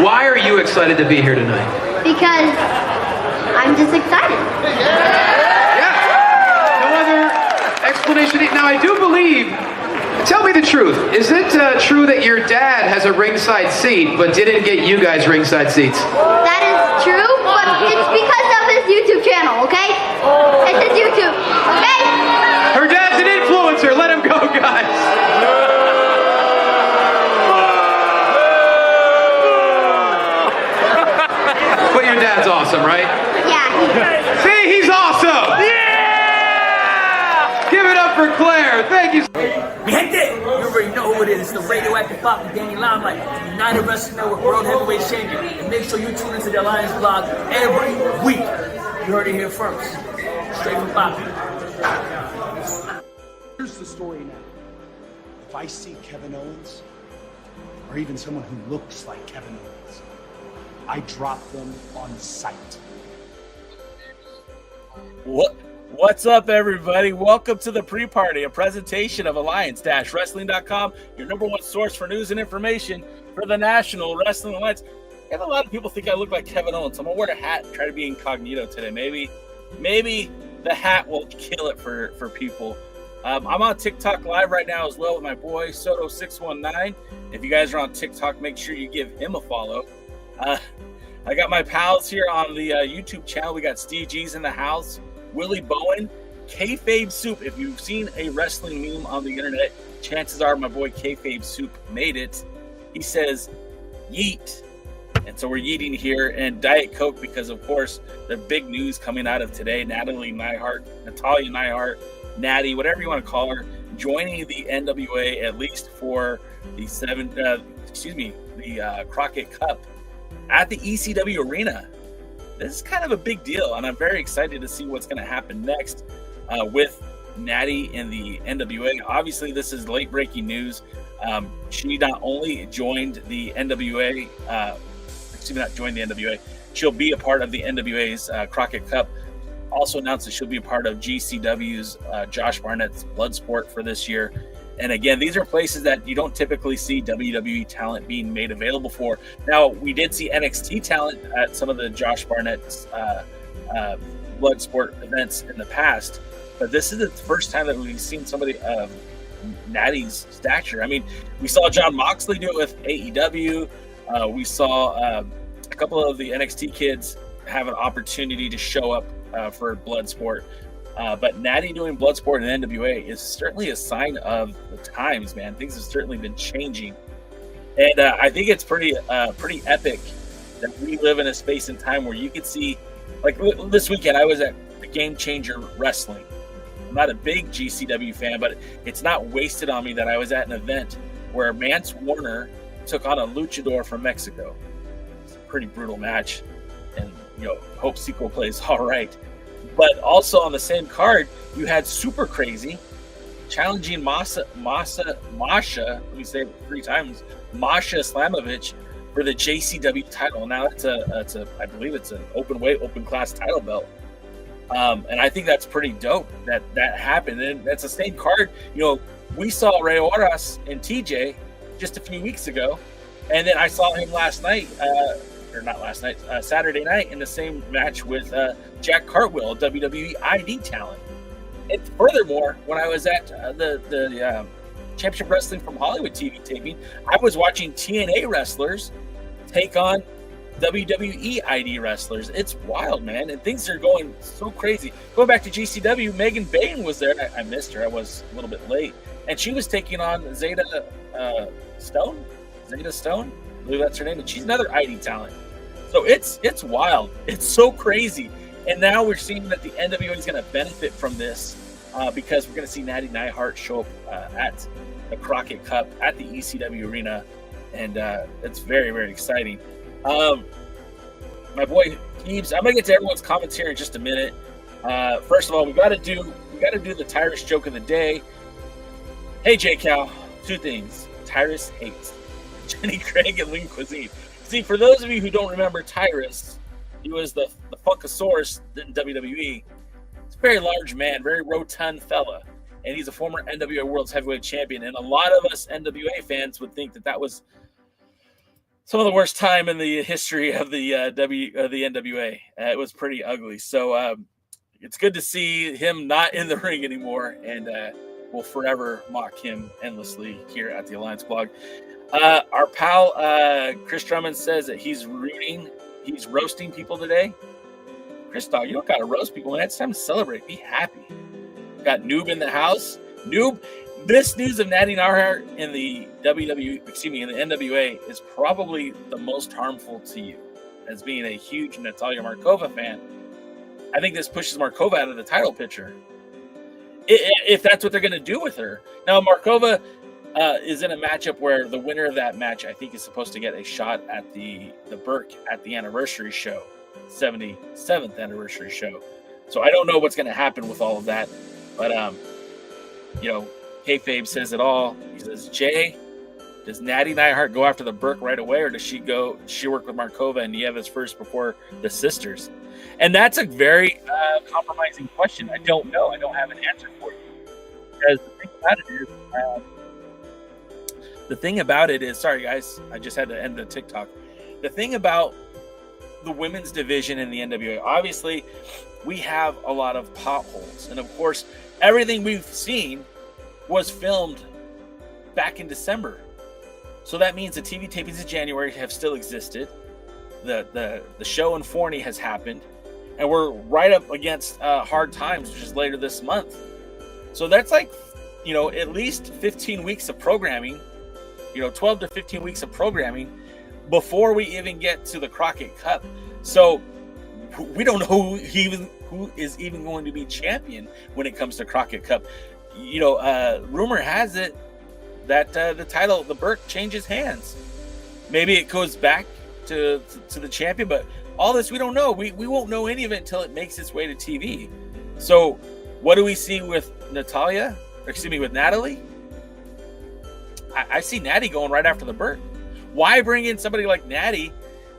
why are you excited to be here tonight? Because I'm just excited. Yeah. No other explanation. Now, I do believe, tell me the truth, is it true that your dad has a ringside seat but didn't get you guys ringside seats? That is true, but it's because of his YouTube channel, okay? It's his YouTube, okay? Her dad's an influencer. Let him go, guys. But your dad's awesome, right? Yeah. See, he's awesome. Yeah! Give it up for Claire. Thank you. Mi gente, you already know who it is. It's the radioactive pop with Danny Limelight, United Wrestling Network World Heavyweight Champion. And make sure you tune into the Alliance blog every week. You heard it here first. Straight from Bobby. Here's the story now. If I see Kevin Owens, or even someone who looks like Kevin Owens, I drop them on sight. What's up, everybody? Welcome to the Pre-Party, a presentation of Alliance-Wrestling.com, your number one source for news and information for the National Wrestling Alliance. I have a lot of people think I look like Kevin Owens, so I'm gonna wear a hat and try to be incognito today. Maybe the hat will kill it for people. I'm on TikTok live right now as well with my boy Soto619. If you guys are on TikTok, make sure you give him a follow. I got my pals here on the YouTube channel. We got Steve G's in the house, Willie Bowen, Kayfabe Soup. If you've seen a wrestling meme on the internet, chances are my boy Kayfabe Soup made it. He says, yeet. And so we're yeeting here, and Diet Coke, because of course the big news coming out of today, Natalia Neihart, Natty, whatever you want to call her, joining the NWA at least for the Crockett Cup at the ECW Arena. This is kind of a big deal, and I'm very excited to see what's going to happen next with Natty and the NWA. Obviously, this is late-breaking news. She not only joined the NWA, she'll be a part of the NWA's Crockett Cup. Also announced that she'll be a part of GCW's Josh Barnett's Bloodsport for this year. And again, these are places that you don't typically see WWE talent being made available for. Now, we did see NXT talent at some of the Josh Barnett's Bloodsport events in the past, but this is the first time that we've seen somebody of Natty's stature. I mean, we saw Jon Moxley do it with AEW. We saw a couple of the NXT kids have an opportunity to show up for Bloodsport. But Natty doing Bloodsport and NWA is certainly a sign of the times, man. Things have certainly been changing. And I think it's pretty epic that we live in a space and time where you could see, like this weekend, I was at the Game Changer Wrestling. I'm not a big GCW fan, but it's not wasted on me that I was at an event where Mance Warner took on a luchador from Mexico. It's a pretty brutal match. And, hope sequel plays all right. But also on the same card, you had Super Crazy challenging Masha, let me say it 3 times, Masha Slamovich for the JCW title. Now I believe it's an open class title belt. And I think that's pretty dope that happened. And that's the same card. We saw Rey Horas and TJ just a few weeks ago. And then I saw him Saturday night in the same match with Jack Cartwheel, WWE ID talent. And furthermore, when I was at the Championship Wrestling from Hollywood TV taping, I was watching TNA wrestlers take on WWE ID wrestlers. It's wild, man, and things are going so crazy. Going back to GCW, Megan Bain was there. I missed her. I was a little bit late. And she was taking on Zeta Stone? I believe that's her name. And she's another ID talent. So it's wild. It's so crazy. And now we're seeing that the NWA is going to benefit from this because we're going to see Natty Neihart show up at the Crockett Cup at the ECW Arena. And it's very, very exciting. My boy Keebs, I'm going to get to everyone's comments here in just a minute. First of all, we got to do the Tyrus joke of the day. Hey, J-Cal, 2 things. Tyrus hates Jenny Craig and Lean Cuisine. See, for those of you who don't remember Tyrus, he was the Funkasaurus in WWE. He's a very large man, very rotund fella, and he's a former NWA World's Heavyweight Champion. And a lot of us NWA fans would think that was some of the worst time in the history of the the NWA. It was pretty ugly. So it's good to see him not in the ring anymore, and we'll forever mock him endlessly here at the Alliance blog. Our pal Chris Drummond says that he's roasting people today. Chris, dog, you don't got to roast people, man. It's time to celebrate. Be happy. Got Noob in the house. Noob, this news of Natty Neidhart in the in the NWA is probably the most harmful to you, as being a huge Natalia Markova fan. I think this pushes Markova out of the title picture, if that's what they're going to do with her. Now, Markova is in a matchup where the winner of that match, I think, is supposed to get a shot at the Burke at the anniversary show, 77th anniversary show. So I don't know what's going to happen with all of that, but Kayfabe says it all. He says, Jay, does Natty Neidhart go after the Burke right away, or does she work with Markova and Nieves first before the sisters? And that's a very compromising question. I don't know. I don't have an answer for you. Because the thing about it is, sorry guys, I just had to end the TikTok. The thing about the women's division in the NWA, obviously, we have a lot of potholes. And of course, everything we've seen was filmed back in December. So that means the TV tapings in January have still existed. The show in Forney has happened. And we're right up against Hard Times, which is later this month. So that's like, at least 15 weeks of programming, 12 to 15 weeks of programming before we even get to the Crockett Cup. So we don't know who is even going to be champion when it comes to Crockett Cup. Rumor has it that the title, the Burke, changes hands. Maybe it goes back to the champion, but all this we don't know. We won't know any of it until it makes its way to TV. So what do we see with with Natalie? I see Natty going right after the Burke. Why bring in somebody like Natty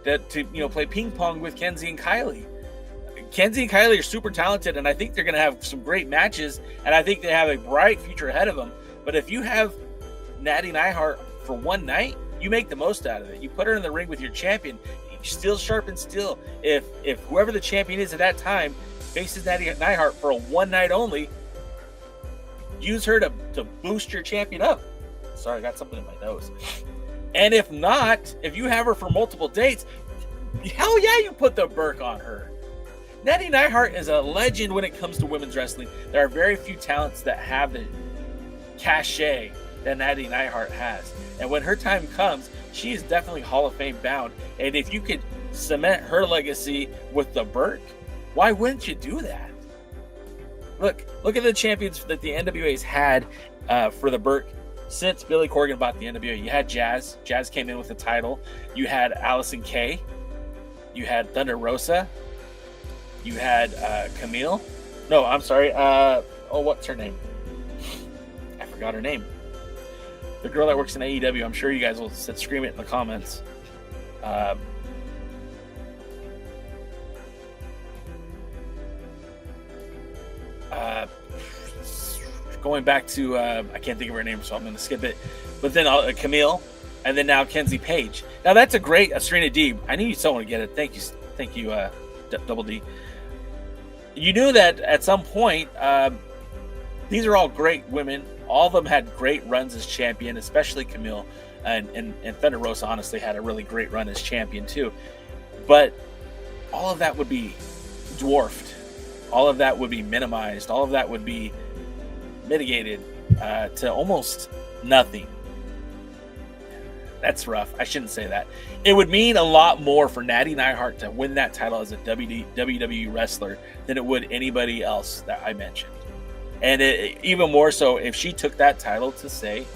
to play ping pong with Kenzie and Kylie? Kenzie and Kylie are super talented, and I think they're going to have some great matches, and I think they have a bright future ahead of them. But if you have Natty Neidhart for one night, you make the most out of it. You put her in the ring with your champion, still sharp and still. If whoever the champion is at that time faces Natty Neidhart for a one night only, use her to boost your champion up. Sorry, I got something in my nose. And if not, if you have her for multiple dates, hell yeah, you put the Burke on her. Natty Neidhart is a legend when it comes to women's wrestling. There are very few talents that have the cachet that Natty Neidhart has. And when her time comes, she is definitely Hall of Fame bound. And if you could cement her legacy with the Burke, why wouldn't you do that? Look at the champions that the NWA's had for the Burke since Billy Corgan bought the NWA. You had Jazz. Jazz came in with the title. You had Allison Kay. You had Thunder Rosa. You had Camille. No, I'm sorry. What's her name? I forgot her name. The girl that works in AEW. I'm sure you guys will scream it in the comments. Going back to, I can't think of her name, so I'm going to skip it. But then Camille, and then now Kenzie Page. Now that's a great Serena Deeb. I knew someone would get it. Thank you, Double D. You knew that at some point. These are all great women. All of them had great runs as champion, especially Camille, and Thunder Rosa honestly had a really great run as champion too. But all of that would be dwarfed. All of that would be minimized. All of that would be mitigated to almost nothing. That's rough. I shouldn't say that. It would mean a lot more for Natty Neidhart to win that title as a WWE wrestler than it would anybody else that I mentioned. And even more so if she took that title to, say,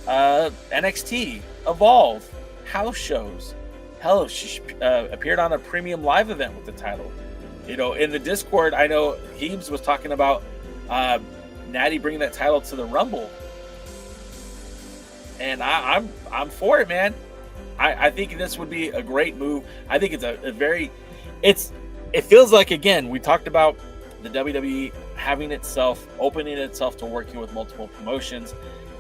NXT, Evolve, house shows. Hell, if she appeared on a premium live event with the title. In the Discord, I know Heebs was talking about Natty bringing that title to the Rumble. And I'm for it, man. I think this would be a great move. I think it's it feels like, again, we talked about the WWE opening itself to working with multiple promotions.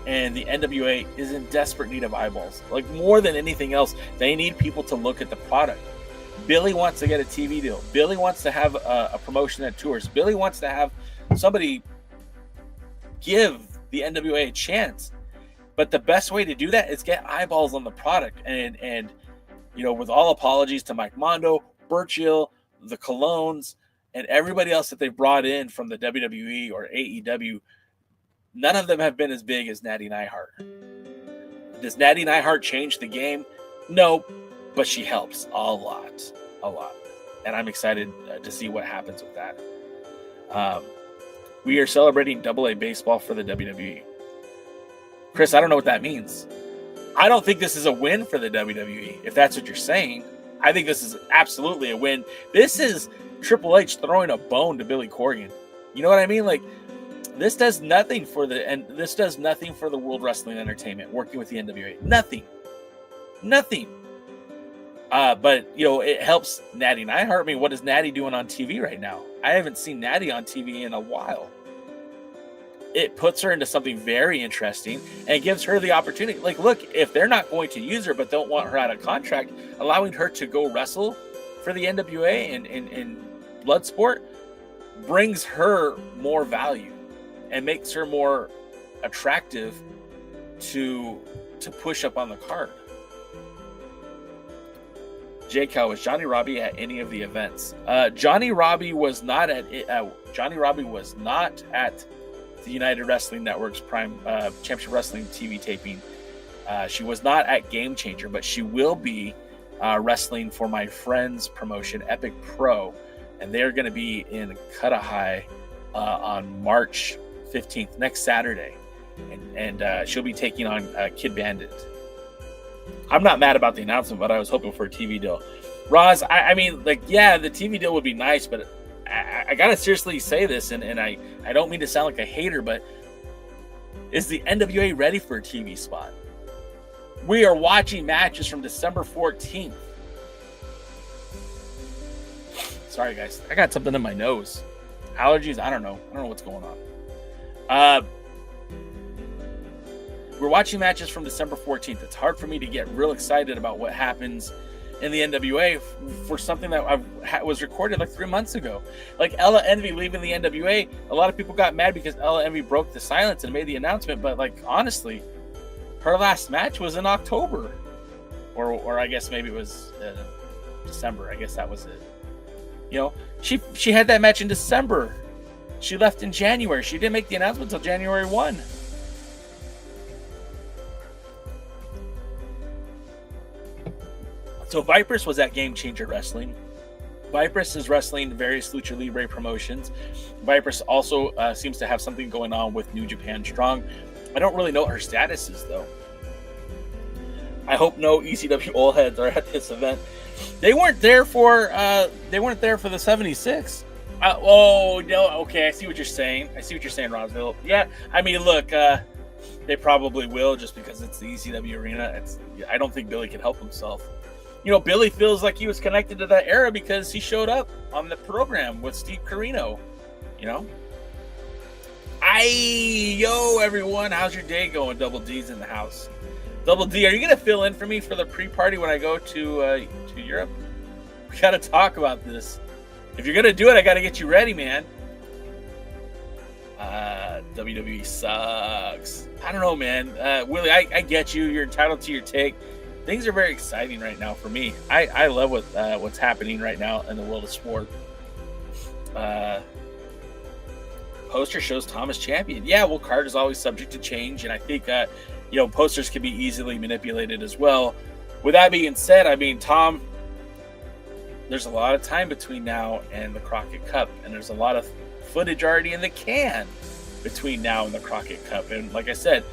And the NWA is in desperate need of eyeballs. Like, more than anything else, they need people to look at the product. Billy wants to get a TV deal. Billy wants to have a promotion that tours. Billy wants to have somebody give the NWA a chance. But the best way to do that is get eyeballs on the product. And you know, with all apologies to Mike Mondo, Burchill, the Colognes, and everybody else that they've brought in from the WWE or AEW, none of them have been as big as Natty Neidhart. Does Natty Neidhart change the game? No, but she helps a lot. And I'm excited to see what happens with that. We are celebrating AA baseball for the WWE. Chris, I don't know what that means. I don't think this is a win for the WWE, if that's what you're saying. I think this is absolutely a win. This is Triple H throwing a bone to Billy Corgan. You know what I mean? Like, this does nothing for the World Wrestling Entertainment working with the NWA. Nothing. But you know, it helps Natty Neidhart. I mean, what is Natty doing on TV right now? I haven't seen Natty on TV in a while. It puts her into something very interesting and gives her the opportunity. Like, look, if they're not going to use her but don't want her out of contract, allowing her to go wrestle for the NWA in Bloodsport brings her more value and makes her more attractive to push up on the card. J-Cow, was Johnny Robbie at any of the events? Johnny Robbie was not at the United Wrestling Network's Prime Championship Wrestling TV taping. She was not at Game Changer, but she will be wrestling for my friend's promotion, Epic Pro, and they're going to be in Cudahy on March 15th, next Saturday, and she'll be taking on Kid Bandit. I'm not mad about the announcement, but I was hoping for a TV deal. Roz, I mean, like, yeah, the TV deal would be nice, but I gotta seriously say this, and I don't mean to sound like a hater, but is the NWA ready for a TV spot? We are watching matches from December 14th. Sorry, guys. I got something in my nose. Allergies? I don't know what's going on. We're watching matches from December 14th. It's hard for me to get real excited about what happens in the NWA for something that was recorded like 3 months ago. Like Ella Envy leaving the NWA, a lot of people got mad because Ella Envy broke the silence and made the announcement, but like, honestly, her last match was in October. Or I guess maybe it was December. I guess that was it. You know, she had that match in December. She left in January. She didn't make the announcement until January 1. So Vipers was at Game Changer Wrestling. Vipers is wrestling various Lucha Libre promotions. Vipers also seems to have something going on with New Japan Strong. I don't really know what her status is, though. I hope no ECW old heads are at this event. They weren't there for the 76. Oh no, okay, I see what you're saying. Rosville. Yeah, I mean, look, they probably will just because it's the ECW arena. I don't think Billy can help himself. You know, Billy feels like he was connected to that era because he showed up on the program with Steve Corino. You know? Yo, everyone, how's your day going? Double D's in the house. Double D, are you going to fill in for me for the pre-party when I go to Europe? We got to talk about this. If you're going to do it, I got to get you ready, man. WWE sucks. I don't know, man. Willie, I get you. You're entitled to your take. Things are very exciting right now for me. I love what's happening right now in the world of sport. Poster shows Thomas champion. Yeah, well, card is always subject to change, and I think posters can be easily manipulated as well. With that being said, I mean, Tom, there's a lot of time between now and the Crockett Cup, and there's a lot of footage already in the can between now and the Crockett Cup. And like I said,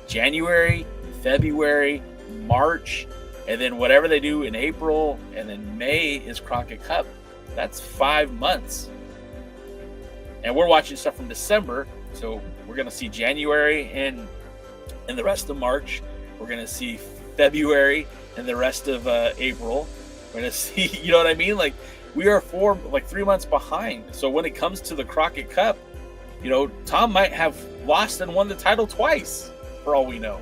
January, February, March, and then whatever they do in April, and then May is Crockett Cup. That's 5 months. And we're watching stuff from December, so we're going to see January and the rest of March. We're going to see February and the rest of April. We're going to see, you know what I mean? Like, we are 3 months behind. So when it comes to the Crockett Cup, Tom might have lost and won the title twice for all we know.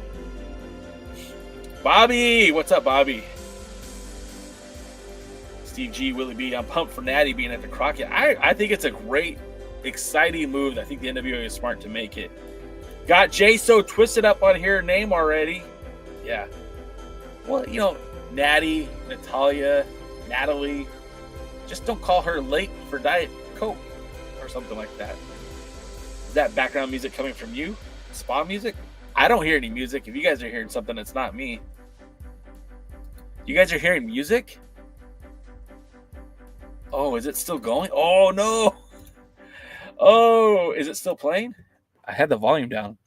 Bobby, what's up, Bobby? Steve G, Willie B, I'm pumped for Natty being at the Crockett. I think it's a great, exciting move. I think the NWA is smart to make it. Got Jay so twisted up on her name already. Yeah. Well, you know, Natty, Natalia, Natalie. Just don't call her late for Diet Coke or something like that. Is that background music coming from you? Spa music? I don't hear any music. If you guys are hearing something, it's not me. You guys are hearing music? Oh, is it still going? Oh, no. Oh, is it still playing? I had the volume down.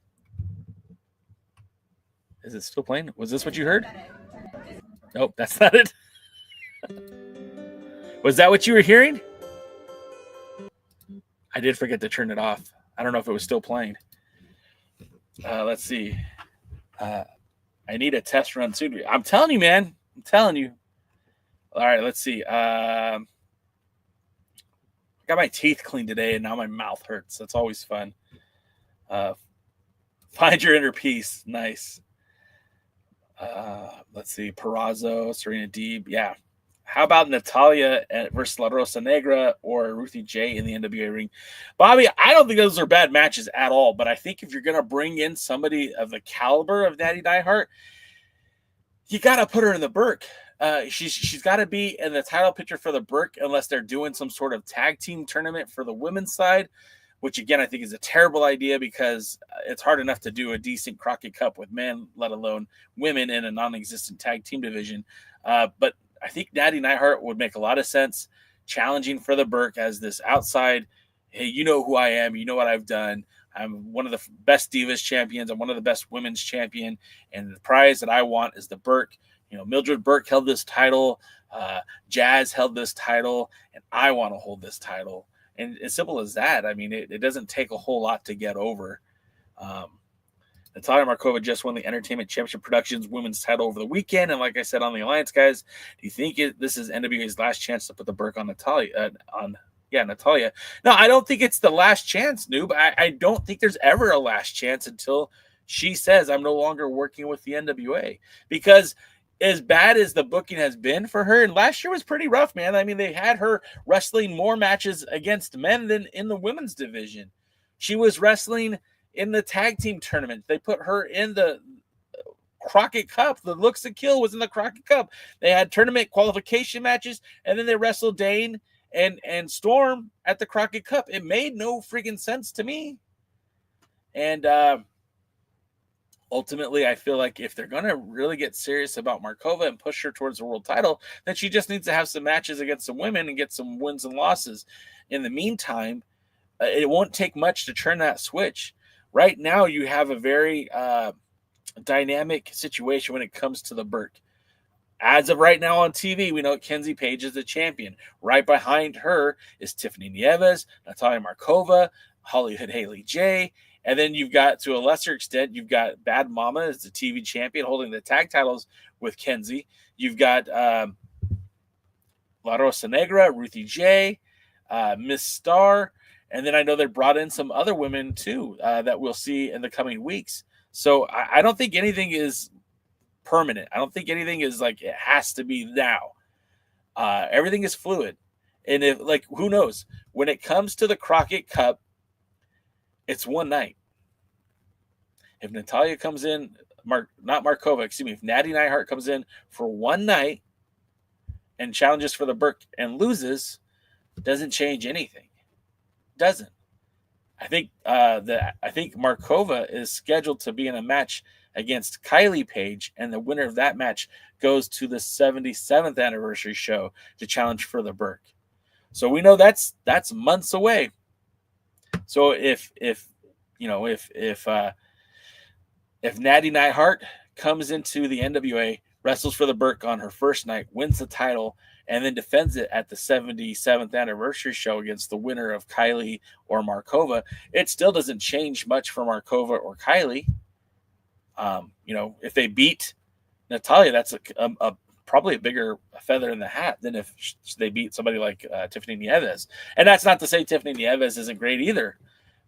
Is it still playing? Was this what you heard? Nope, that's not it. Was that what you were hearing? I did forget to turn it off. I don't know if it was still playing. Let's see. I need a test run soon. I'm telling you, man. I'm telling you. All right, let's see. I got my teeth cleaned today, and now my mouth hurts. That's always fun. Find your inner peace. Nice. Let's see. Perazzo, Serena Deeb. Yeah. How about Natalia versus La Rosa Negra or Ruthie J in the NWA ring? Bobby, I don't think those are bad matches at all, but I think if you're going to bring in somebody of the caliber of Natty Neidhart, you got to put her in the Burke. She's got to be in the title picture for the Burke unless they're doing some sort of tag team tournament for the women's side, which, again, I think is a terrible idea because it's hard enough to do a decent Crockett Cup with men, let alone women in a non-existent tag team division. But I think Natty Neidhart would make a lot of sense challenging for the Burke as this outside, hey, you know who I am, you know what I've done. I'm one of the best Divas champions. I'm one of the best women's champion. And the prize that I want is the Burke. You know, Mildred Burke held this title. Jazz held this title. And I want to hold this title. And as simple as that, I mean, it doesn't take a whole lot to get over. Natalia Markova just won the Entertainment Championship Productions women's title over the weekend. And like I said on the Alliance, guys, do you think this is NWA's last chance to put the Burke on Natalia? Natalia. No, I don't think it's the last chance, Noob. I don't think there's ever a last chance until she says, I'm no longer working with the NWA. Because as bad as the booking has been for her, and last year was pretty rough, man. I mean, they had her wrestling more matches against men than in the women's division. She was wrestling in the tag team tournament. They put her in the Crockett Cup. The Looks to Kill was in the Crockett Cup. They had tournament qualification matches, and then they wrestled Dane and Storm at the Crockett Cup. It made no freaking sense to me. And ultimately, I feel like if they're going to really get serious about Markova and push her towards the world title, then she just needs to have some matches against some women and get some wins and losses. In the meantime, it won't take much to turn that switch. Right now, you have a very dynamic situation when it comes to the Burke. As of right now on TV, we know Kenzie Page is the champion. Right behind her is Tiffany Nieves, Natalia Markova, Hollywood Haley J. And then you've got, to a lesser extent, you've got Bad Mama as the TV champion holding the tag titles with Kenzie. You've got La Rosa Negra, Ruthie J, Miss Star. And then I know they brought in some other women, too, that we'll see in the coming weeks. So I don't think anything is permanent. I don't think anything is like it has to be now. Everything is fluid. And if, like, who knows? When it comes to the Crockett Cup, it's one night. If Natalia comes in, if Natty Neidhart comes in for one night and challenges for the Burke and loses, it doesn't change anything. Doesn't. I think Markova is scheduled to be in a match against Kylie Page, and the winner of that match goes to the 77th anniversary show to challenge for the Burke. So we know that's months away. So if Natty Neidhart comes into the NWA, wrestles for the Burke on her first night, wins the title, and then defends it at the 77th anniversary show against the winner of Kylie or Markova, it still doesn't change much for Markova or Kylie. If they beat Natalia, that's a probably a bigger feather in the hat than if they beat somebody like Tiffany Nieves. And that's not to say Tiffany Nieves isn't great either.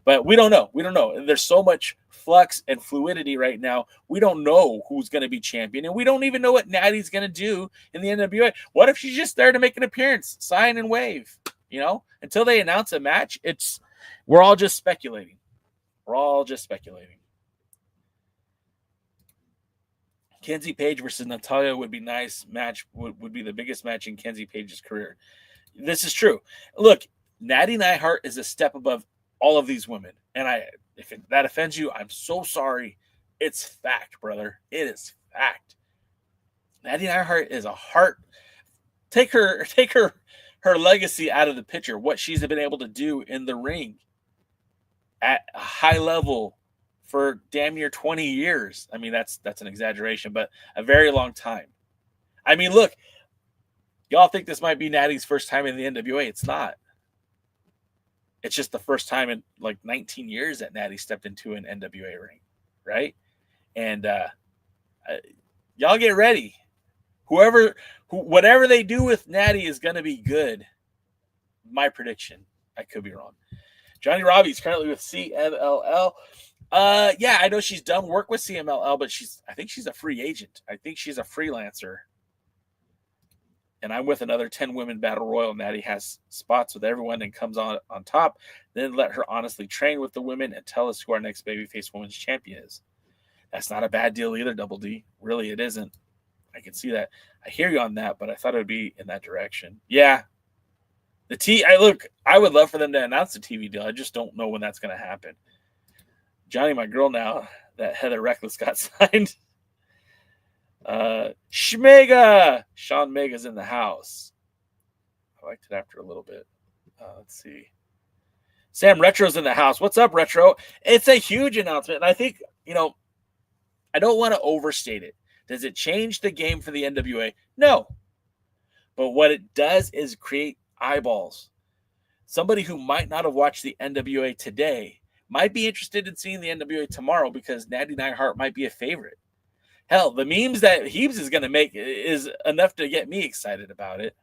But we don't know. We don't know. There's so much flux and fluidity right now. We don't know who's going to be champion, and we don't even know what Natty's going to do in the NWA. What if she's just there to make an appearance, sign and wave? Until they announce a match, we're all just speculating. We're all just speculating. Kenzie Page versus Natalya would be nice match. Would be the biggest match in Kenzie Page's career. This is true. Look, Natty Neidhart is a step above all of these women. And if that offends you, I'm so sorry. It's fact, brother. It is fact. Natty Neidhart is a heart. Take her legacy out of the picture. What she's been able to do in the ring at a high level for damn near 20 years. I mean, that's an exaggeration, but a very long time. I mean, look, y'all think this might be Natty's first time in the NWA. It's not. It's just the first time in like 19 years that Natty stepped into an NWA ring, right? And y'all get ready. Whatever they do with Natty is going to be good. My prediction. I could be wrong. Johnny Robbie's currently with CMLL. Yeah, I know she's done work with CMLL, but I think she's a free agent. I think she's a freelancer. And I'm with another 10 women battle royal. Natty has spots with everyone and comes on top. Then let her honestly train with the women and tell us who our next babyface women's champion is. That's not a bad deal either, Double D. Really, it isn't. I can see that. I hear you on that, but I thought it would be in that direction. Yeah. I would love for them to announce the TV deal. I just don't know when that's going to happen. Johnny, my girl now that Heather Reckless got signed. Shmega! Sean Mega's in the house. I liked it after a little bit. Let's see. Sam Retro's in the house. What's up, Retro? It's a huge announcement. And I think, I don't want to overstate it. Does it change the game for the NWA? No. But what it does is create eyeballs. Somebody who might not have watched the NWA today might be interested in seeing the NWA tomorrow because Natty Neidhart might be a favorite. Hell, the memes that Heebs is going to make is enough to get me excited about it.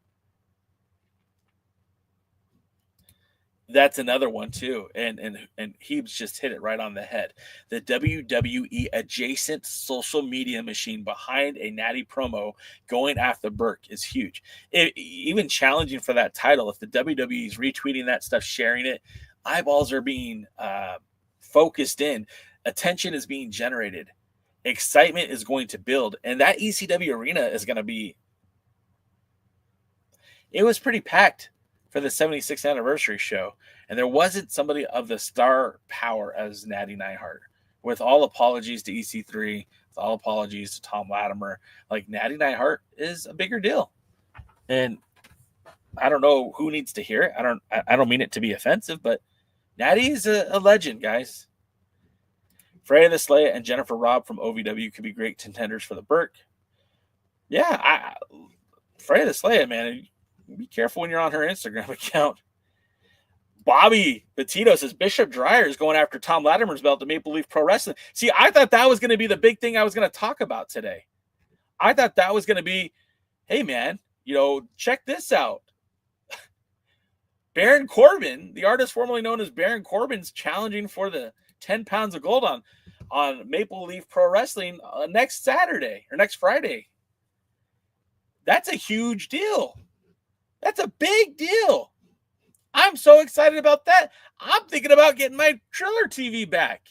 That's another one too. And Heebs just hit it right on the head. The WWE adjacent social media machine behind a Natty promo going after Burke is huge. Even challenging for that title. If the WWE is retweeting that stuff, sharing it, eyeballs are being focused in. Attention is being generated. Excitement is going to build. And that ECW arena is going to be... It was pretty packed for the 76th anniversary show, and there wasn't somebody of the star power as Natty Neidhart. With all apologies to EC3, with all apologies to Thom Latimer, like Natty Neidhart is a bigger deal. And I don't know who needs to hear it. I don't mean it to be offensive, but Natty is a legend, guys. Freya the Slaya and Jennifer Robb from OVW could be great contenders for the Burke. Yeah, Freya the Slaya, man. Be careful when you're on her Instagram account. Bobby Petito says Bishop Dreyer is going after Thom Latimer's belt to Maple Leaf Pro Wrestling. See, I thought that was going to be the big thing I was going to talk about today. I thought that was going to be, hey, man, check this out. Baron Corbin, the artist formerly known as Baron Corbin's challenging for the 10 pounds of gold on Maple Leaf Pro Wrestling next Saturday or next Friday. That's a huge deal. That's a big deal. I'm so excited about that. I'm thinking about getting my Triller TV back.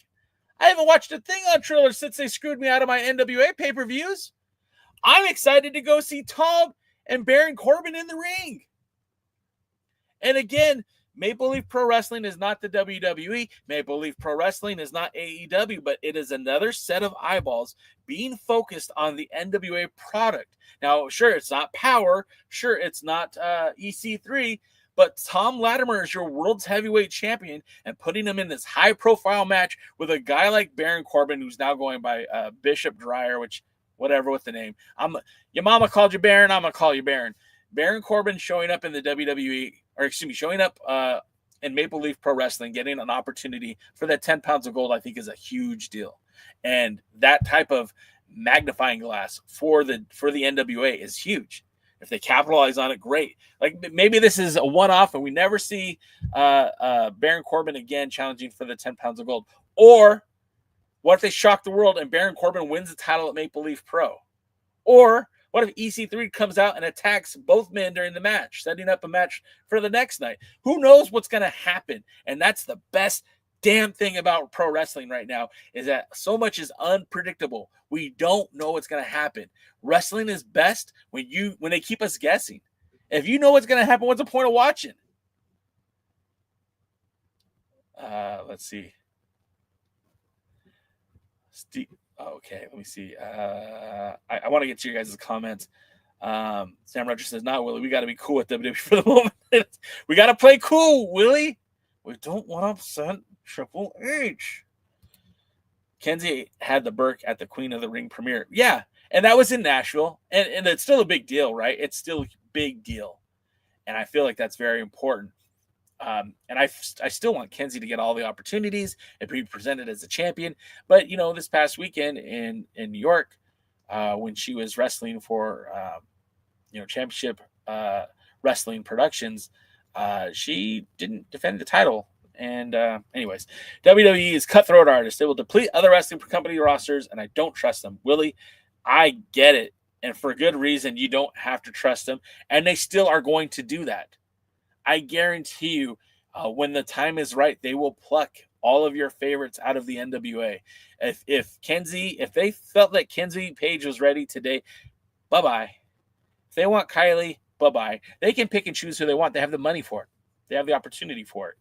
I haven't watched a thing on Triller since they screwed me out of my NWA pay-per-views. I'm excited to go see Tom and Baron Corbin in the ring. And again, Maple Leaf Pro Wrestling is not the WWE. Maple Leaf Pro Wrestling is not AEW, but it is another set of eyeballs being focused on the NWA product. Now, sure, it's not Power. Sure, it's not EC3, but Thom Latimer is your world's heavyweight champion, and putting him in this high-profile match with a guy like Baron Corbin, who's now going by Bishop Dreyer, which, whatever with the name. Your mama called you Baron, I'm going to call you Baron. Baron Corbin showing up in the WWE, showing up in Maple Leaf Pro Wrestling, getting an opportunity for that 10 pounds of gold, I think is a huge deal. And that type of magnifying glass for the NWA is huge. If they capitalize on it, great. Like maybe this is a one-off and we never see Baron Corbin again challenging for the 10 pounds of gold. Or what if they shock the world and Baron Corbin wins the title at Maple Leaf Pro? Or what if EC3 comes out and attacks both men during the match, setting up a match for the next night? Who knows what's going to happen? And that's the best damn thing about pro wrestling right now, is that so much is unpredictable. We don't know what's going to happen. Wrestling is best when they keep us guessing. If you know what's going to happen, what's the point of watching? Let's see. Steve. Okay, let me see. I want to get to your guys' comments. Sam Rogers says, "Not Willie. We got to be cool with WWE for the moment. We got to play cool, Willie. We don't want to upset Triple H." Kenzie had the Burke at the Queen of the Ring premiere. Yeah, and that was in Nashville, and it's still a big deal, right? It's still a big deal, and I feel like that's very important. And I still want Kenzie to get all the opportunities and be presented as a champion. But, this past weekend in New York, when she was wrestling for, Championship Wrestling Productions, she didn't defend the title. And anyways, WWE is cutthroat artists. They will deplete other wrestling company rosters, and I don't trust them. Willie, I get it. And for good reason, you don't have to trust them. And they still are going to do that. I guarantee you, when the time is right, they will pluck all of your favorites out of the NWA. If they felt that Kenzie Page was ready today, bye-bye. If they want Kylie, bye-bye. They can pick and choose who they want. They have the money for it. They have the opportunity for it.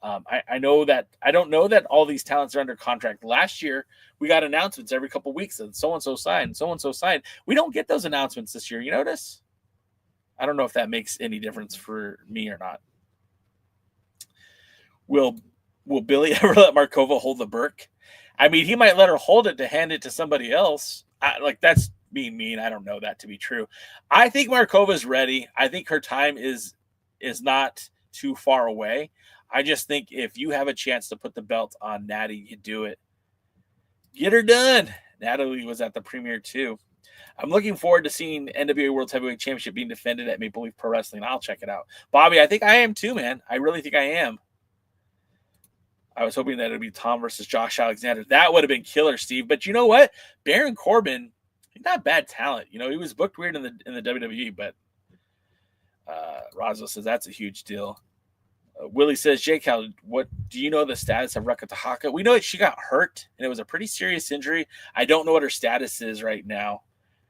I don't know that all these talents are under contract. Last year, we got announcements every couple of weeks that so-and-so signed, so-and-so signed. We don't get those announcements this year. You notice? I don't know if that makes any difference for me or not. Will Billy ever let Markova hold the Burke? I mean, he might let her hold it to hand it to somebody else. That's being mean. I don't know that to be true. I think Markova's ready. I think her time is not too far away. I just think if you have a chance to put the belt on Natty, you do it. Get her done. Natalie was at the premiere too. I'm looking forward to seeing NWA World Heavyweight Championship being defended at Maple Leaf Pro Wrestling. I'll check it out. Bobby, I think I am too, man. I really think I am. I was hoping that it would be Tom versus Josh Alexander. That would have been killer, Steve. But you know what? Baron Corbin, he's not bad talent. He was booked weird in the WWE, but Roswell says that's a huge deal. Willie says, Jake, what do you know the status of Reka Tahaka? We know that she got hurt, and it was a pretty serious injury. I don't know what her status is right now.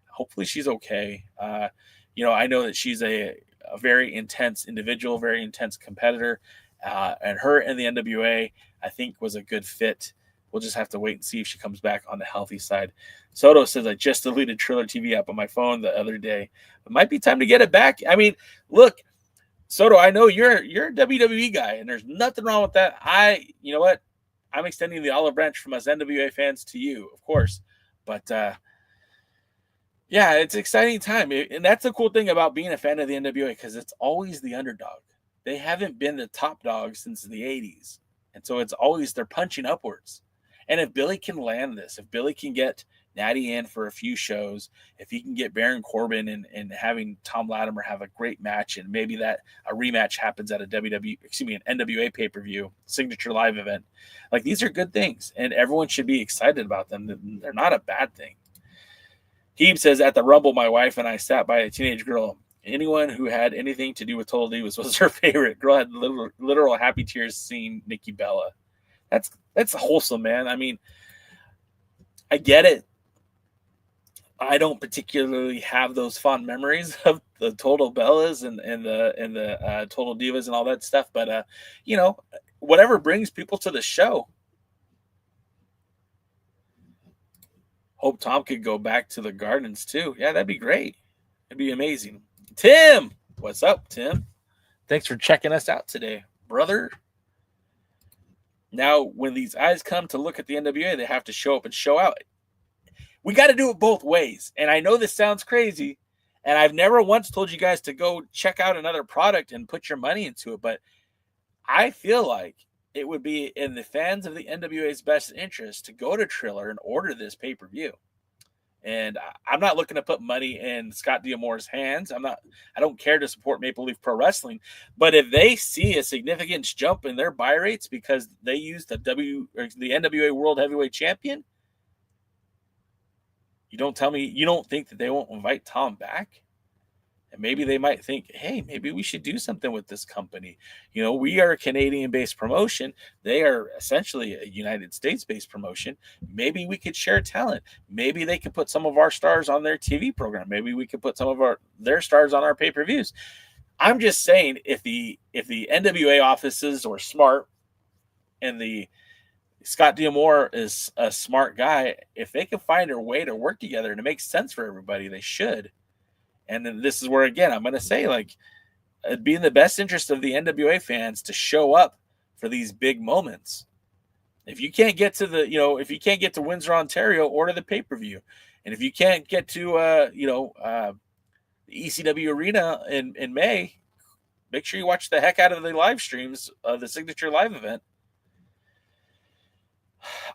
Hopefully she's okay. I know that she's a very intense individual, very intense competitor, and her and the NWA, I think, was a good fit. We'll just have to wait and see if she comes back on the healthy side. Soto says, I just deleted Triller TV app on my phone the other day. It might be time to get it back. I mean, look, Soto, I know you're a WWE guy, and there's nothing wrong with that. You know what? I'm extending the olive branch from us NWA fans to you, of course. But, yeah, it's an exciting time. And that's the cool thing about being a fan of the NWA, because it's always the underdog. They haven't been the top dog since the 80s. And so it's always they're punching upwards. And if Billy can land this, if Billy can get Natty in for a few shows, if he can get Baron Corbin and having Thom Latimer have a great match, and maybe that a rematch happens at an NWA pay-per-view, signature live event, like these are good things. And everyone should be excited about them. They're not a bad thing. Heeb says, at the Rumble, my wife and I sat by a teenage girl. Anyone who had anything to do with Total Divas was her favorite. Girl had literal happy tears seeing Nikki Bella. That's wholesome, man. I mean, I get it. I don't particularly have those fond memories of the Total Bellas and the Total Divas and all that stuff. But, whatever brings people to the show. Hope Tom could go back to the Gardens too. Yeah, that'd be great. It'd be amazing. Tim, what's up, Tim? Thanks for checking us out today, brother. Now, when these eyes come to look at the NWA, they have to show up and show out. We got to do it both ways. And I know this sounds crazy, and I've never once told you guys to go check out another product and put your money into it, but I feel like it would be in the fans of the NWA's best interest to go to Triller and order this pay-per-view. And I'm not looking to put money in Scott D'Amore's hands. I don't care to support Maple Leaf Pro Wrestling. But if they see a significant jump in their buy rates because they use the NWA World Heavyweight Champion, you don't think that they won't invite Thom back? And maybe they might think, hey, maybe we should do something with this company. We are a Canadian-based promotion. They are essentially a United States-based promotion. Maybe we could share talent. Maybe they could put some of our stars on their TV program. Maybe we could put some of their stars on our pay-per-views. I'm just saying, if the NWA offices are smart and the Scott D'Amore is a smart guy, if they can find a way to work together and it makes sense for everybody, they should. And then this is where, again, I'm going to say, like, it'd be in the best interest of the NWA fans to show up for these big moments. If you can't get to if you can't get to Windsor, Ontario, order the pay-per-view. And if you can't get to, the ECW Arena in May, make sure you watch the heck out of the live streams of the Signature Live event.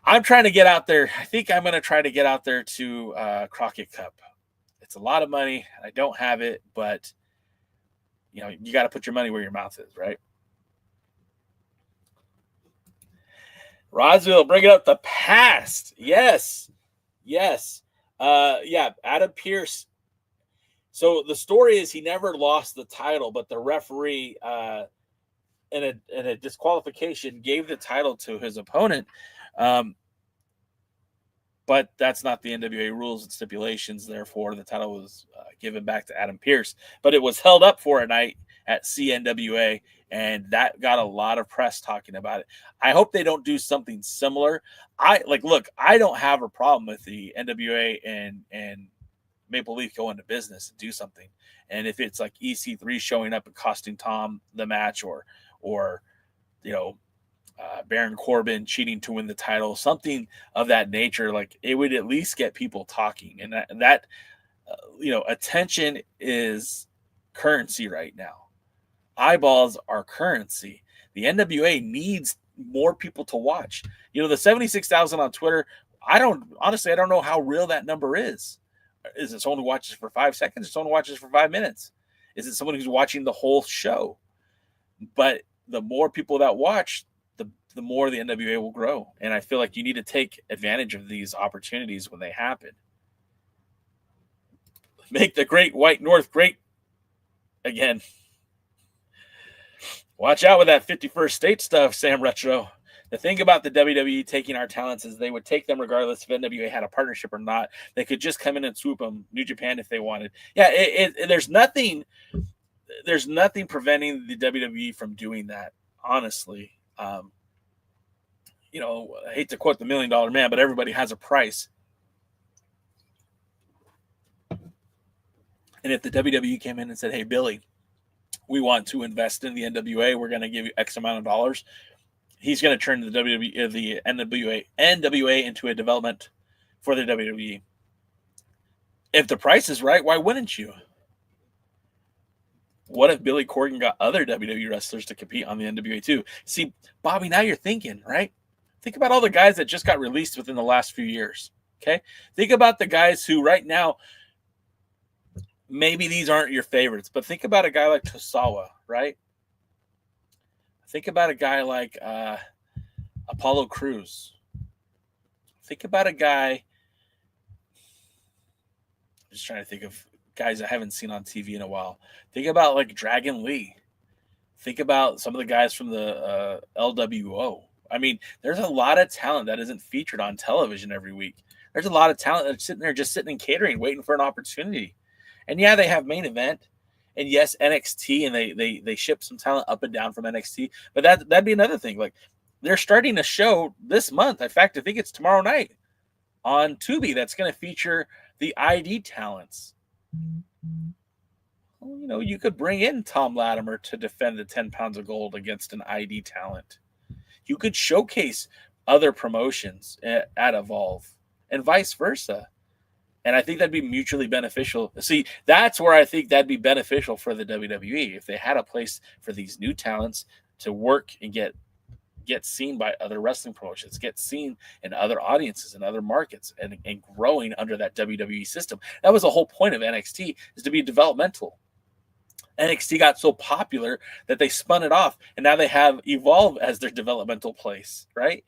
I'm trying to get out there. I think I'm going to try to get out there to Crockett Cup. It's a lot of money. I don't have it, but you got to put your money where your mouth is, right? Roswell, bring it up the past. Yes. Adam Pearce. So the story is he never lost the title, but the referee in a disqualification gave the title to his opponent. But that's not the NWA rules and stipulations. Therefore, the title was given back to Adam Pearce. But it was held up for a night at CNWA, and that got a lot of press talking about it. I hope they don't do something similar. I don't have a problem with the NWA and Maple Leaf go into business and do something. And if it's like EC3 showing up and costing Thom the match, or Baron Corbin cheating to win the title, something of that nature, like, it would at least get people talking. And that attention is currency right now. Eyeballs are currency. The NWA needs more people to watch. The 76,000 on Twitter, I don't know how real that number is. Is it someone who watches for 5 seconds, or someone who watches for 5 minutes? Is it someone who's watching the whole show? But the more people that watch, the more the NWA will grow. And I feel like you need to take advantage of these opportunities when they happen. Make the Great White North great again. Watch out with that 51st state stuff, Sam Retro. The thing about the WWE taking our talents is they would take them regardless if NWA had a partnership or not. They could just come in and swoop them, New Japan, if they wanted. Yeah, there's nothing preventing the WWE from doing that, honestly. I hate to quote the $1 Million Man, but everybody has a price. And if the WWE came in and said, hey, Billy, we want to invest in the NWA, we're going to give you X amount of dollars, he's going to turn the NWA into a development for the WWE. If the price is right, why wouldn't you? What if Billy Corgan got other WWE wrestlers to compete on the NWA too? See, Bobby, now you're thinking, right? Think about all the guys that just got released within the last few years, okay? Think about the guys who right now, maybe these aren't your favorites, but think about a guy like Tosawa, right? Think about a guy like Apollo Crews. Think about a guy, I'm just trying to think of guys I haven't seen on TV in a while. Think about like Dragon Lee. Think about some of the guys from the LWO. I mean, there's a lot of talent that isn't featured on television every week. There's a lot of talent that's sitting in catering, waiting for an opportunity. And yeah, they have main event. And yes, NXT, and they ship some talent up and down from NXT. But that'd be another thing. Like, they're starting a show this month. In fact, I think it's tomorrow night on Tubi that's going to feature the ID talents. Well, you could bring in Thom Latimer to defend the 10 pounds of gold against an ID talent. You could showcase other promotions at Evolve and vice versa. And I think that'd be mutually beneficial. See, that's where I think that'd be beneficial for the WWE if they had a place for these new talents to work and get gets seen by other wrestling promotions, gets seen in other audiences and other markets, and growing under that WWE system. That was the whole point of NXT, is to be developmental. NXT got so popular that they spun it off, and now they have Evolve as their developmental place, right?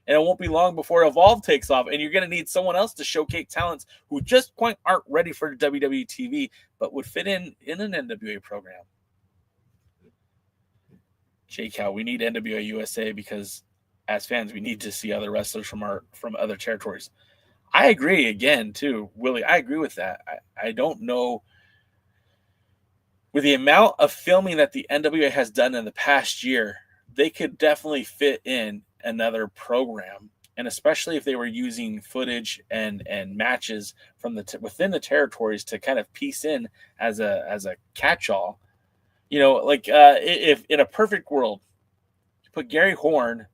And it won't be long before Evolve takes off, and you're going to need someone else to showcase talents who just quite aren't ready for WWE TV, but would fit in an NWA program. J-Cow, we need NWA USA because as fans, we need to see other wrestlers from other territories. I agree again, too, Willie. I agree with that. I don't know. With the amount of filming that the NWA has done in the past year, they could definitely fit in another program, and especially if they were using footage and matches from within the territories to kind of piece in as a catch-all. You know, like if in a perfect world, you put Gary Horn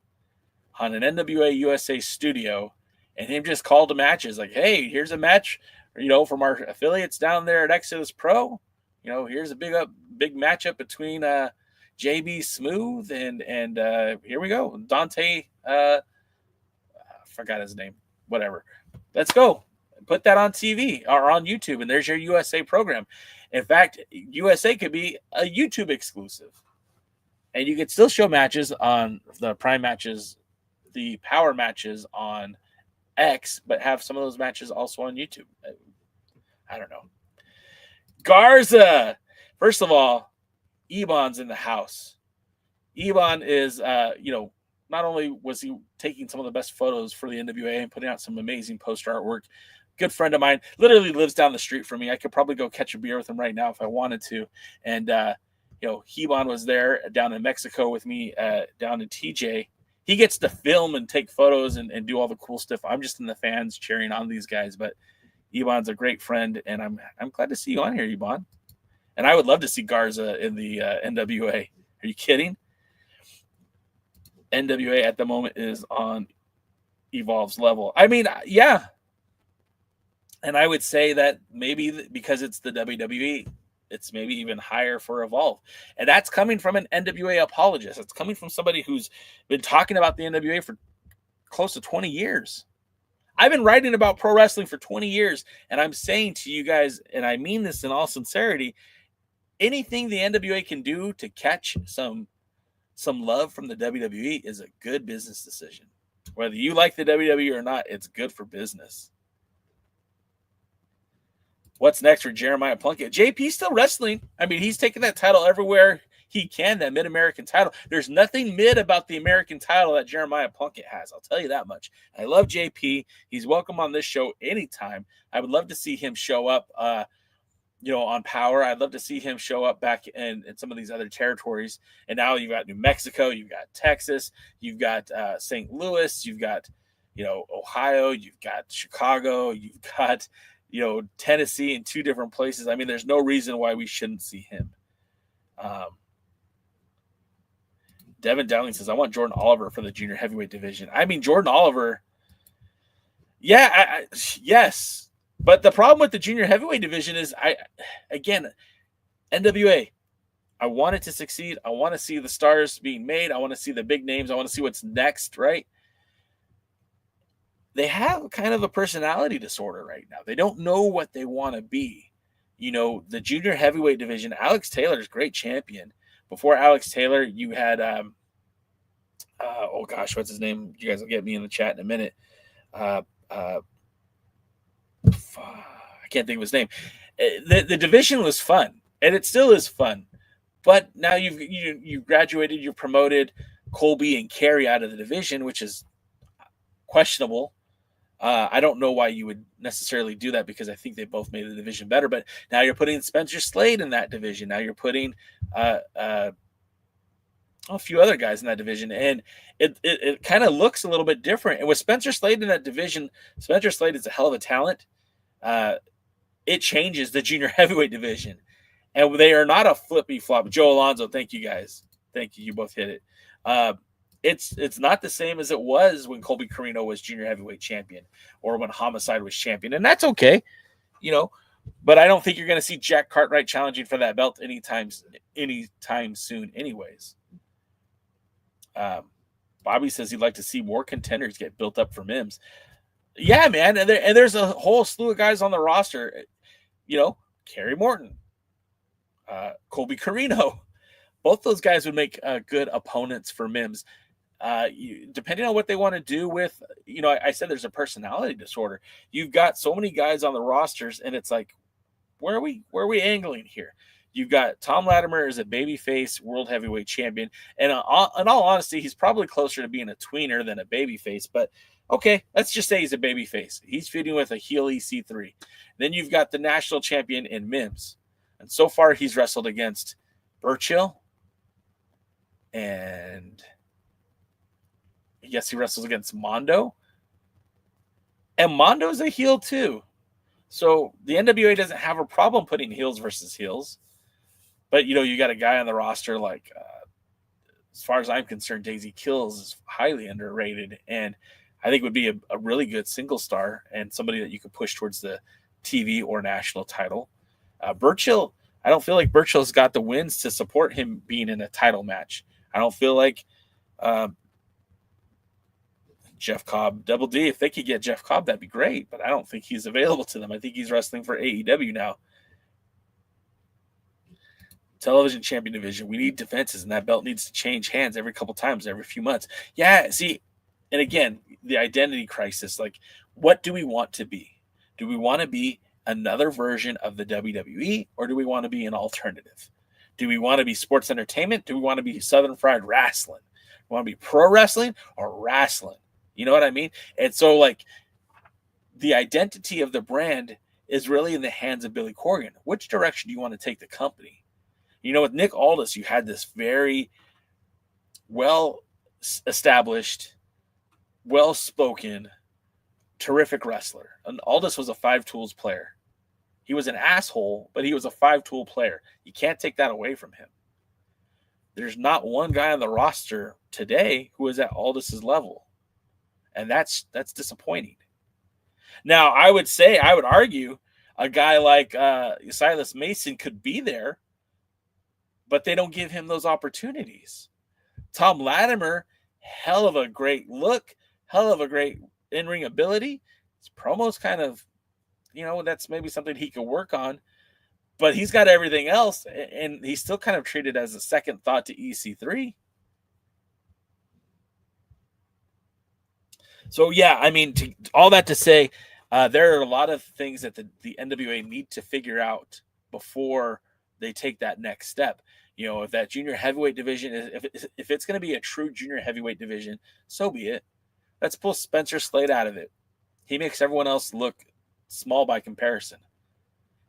on an NWA USA studio and him just called the matches like, hey, here's a match, you know, from our affiliates down there at Exodus Pro. You know, here's a big matchup between JB Smooth and here we go. Dante, I forgot his name. Whatever. Let's go. Put that on TV or on YouTube, and there's your USA program. In fact, USA could be a YouTube exclusive. And you could still show matches on the Prime matches, the Power matches on X, but have some of those matches also on YouTube. I don't know. Garza. First of all, Ebon's in the house. Ebon is, not only was he taking some of the best photos for the NWA and putting out some amazing poster artwork, good friend of mine, literally lives down the street from me. I could probably go catch a beer with him right now if I wanted to. And, Ebon was there down in Mexico with me, down in TJ. He gets to film and take photos and do all the cool stuff. I'm just in the fans cheering on these guys, but Ebon's a great friend, and I'm glad to see you on here, Ebon. And I would love to see Garza in the NWA. Are you kidding? NWA at the moment is on Evolve's level. I mean, yeah. And I would say that maybe because it's the WWE, it's maybe even higher for Evolve. And that's coming from an NWA apologist. It's coming from somebody who's been talking about the NWA for close to 20 years. I've been writing about pro wrestling for 20 years, and I'm saying to you guys, and I mean this in all sincerity, anything the NWA can do to catch some love from the WWE is a good business decision. Whether you like the WWE or not, it's good for business. What's next for Jeremiah Plunkett? JP's still wrestling. I mean, he's taking that title everywhere he can, that Mid-American title. There's nothing mid about the American title that Jeremiah Plunkett has. I'll tell you that much. I love JP. He's welcome on this show anytime. I would love to see him show up, on Power. I'd love to see him show up back in some of these other territories. And now you've got New Mexico, you've got Texas, you've got St. Louis, you've got, Ohio, you've got Chicago, you've got, Tennessee in two different places. I mean, there's no reason why we shouldn't see him. Devin Dowling says, I want Jordan Oliver for the junior heavyweight division. I mean, Jordan Oliver, yeah, yes. But the problem with the junior heavyweight division is, NWA, I want it to succeed. I want to see the stars being made. I want to see the big names. I want to see what's next, right? They have kind of a personality disorder right now. They don't know what they want to be. The junior heavyweight division, Alex Taylor is great champion. Before Alex Taylor, you had, what's his name? You guys will get me in the chat in a minute. I can't think of his name. The division was fun, and it still is fun. But now you've graduated, you're promoted Colby and Carey out of the division, which is questionable. I don't know why you would necessarily do that, because I think they both made the division better. But now you're putting Spencer Slade in that division. Now you're putting a few other guys in that division, and it kind of looks a little bit different. And with Spencer Slade in that division, Spencer Slade is a hell of a talent. It changes the junior heavyweight division, and they are not a flippy flop. Joe Alonzo, thank you guys. Thank you. You both hit it. It's not the same as it was when Colby Corino was junior heavyweight champion, or when Homicide was champion. And that's okay, but I don't think you're going to see Jack Cartwright challenging for that belt anytime soon anyways. Bobby says he'd like to see more contenders get built up for Mims. Yeah, man. And there's a whole slew of guys on the roster. You know, Kerry Morton, Colby Corino. Both those guys would make good opponents for Mims. Depending on what they want to do with, you know, I said there's a personality disorder. You've got so many guys on the rosters, and it's like, where are we angling here? You've got Thom Latimer as a babyface world heavyweight champion, and in all honesty, he's probably closer to being a tweener than a babyface. But okay, let's just say he's a babyface. He's feuding with a heel EC3. Then you've got the national champion in Mims, and so far he's wrestled against Burchill, and yes, he wrestles against Mondo, and Mondo's a heel too. So the NWA doesn't have a problem putting heels versus heels. But, you know, you got a guy on the roster like, as far as I'm concerned, Daisy Kills is highly underrated. And I think would be a really good single star and somebody that you could push towards the TV or national title. Burchill, I don't feel like Burchill's got the wins to support him being in a title match. I don't feel like Jeff Cobb, Double D, if they could get Jeff Cobb, that'd be great. But I don't think he's available to them. I think he's wrestling for AEW now. Television champion division. We need defenses, and that belt needs to change hands every couple times, every few months. Yeah, see, and again, the identity crisis. Like, what do we want to be? Do we want to be another version of the WWE, or do we want to be an alternative? Do we want to be sports entertainment? Do we want to be Southern Fried Wrestling? Do we want to be pro wrestling or wrestling? You know what I mean? And so, like, the identity of the brand is really in the hands of Billy Corgan. Which direction do you want to take the company? You know, with Nick Aldis, you had this very well-established, well-spoken, terrific wrestler. And Aldis was a five-tools player. He was an asshole, but he was a five-tool player. You can't take that away from him. There's not one guy on the roster today who is at Aldis's level. And that's disappointing. Now, I would argue a guy like Silas Mason could be there, but they don't give him those opportunities. Thom Latimer, hell of a great look, hell of a great in-ring ability. His promo's kind of, you know, that's maybe something he could work on, but he's got everything else, and he's still kind of treated as a second thought to EC3. So, yeah, I mean, all that to say, there are a lot of things that the NWA need to figure out before they take that next step. You know, if that junior heavyweight division if it's going to be a true junior heavyweight division, so be it. Let's pull Spencer Slade out of it. He makes everyone else look small by comparison.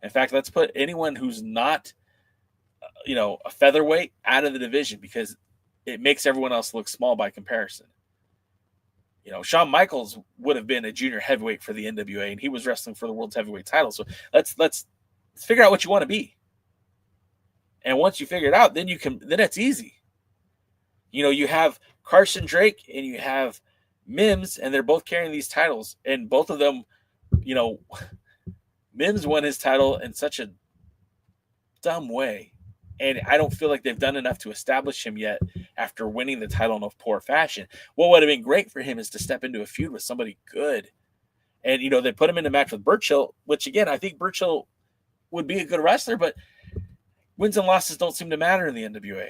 In fact, let's put anyone who's not, a featherweight out of the division because it makes everyone else look small by comparison. You know, Shawn Michaels would have been a junior heavyweight for the NWA, and he was wrestling for the world's heavyweight title. So let's figure out what you want to be. And once you figure it out, then it's easy. You know, you have Carson Drake and you have Mims, and they're both carrying these titles. And both of them, you know, Mims won his title in such a dumb way. And I don't feel like they've done enough to establish him yet after winning the title in a poor fashion. What would have been great for him is to step into a feud with somebody good. And, you know, they put him in a match with Burchill, which, again, I think Burchill would be a good wrestler, but wins and losses don't seem to matter in the NWA.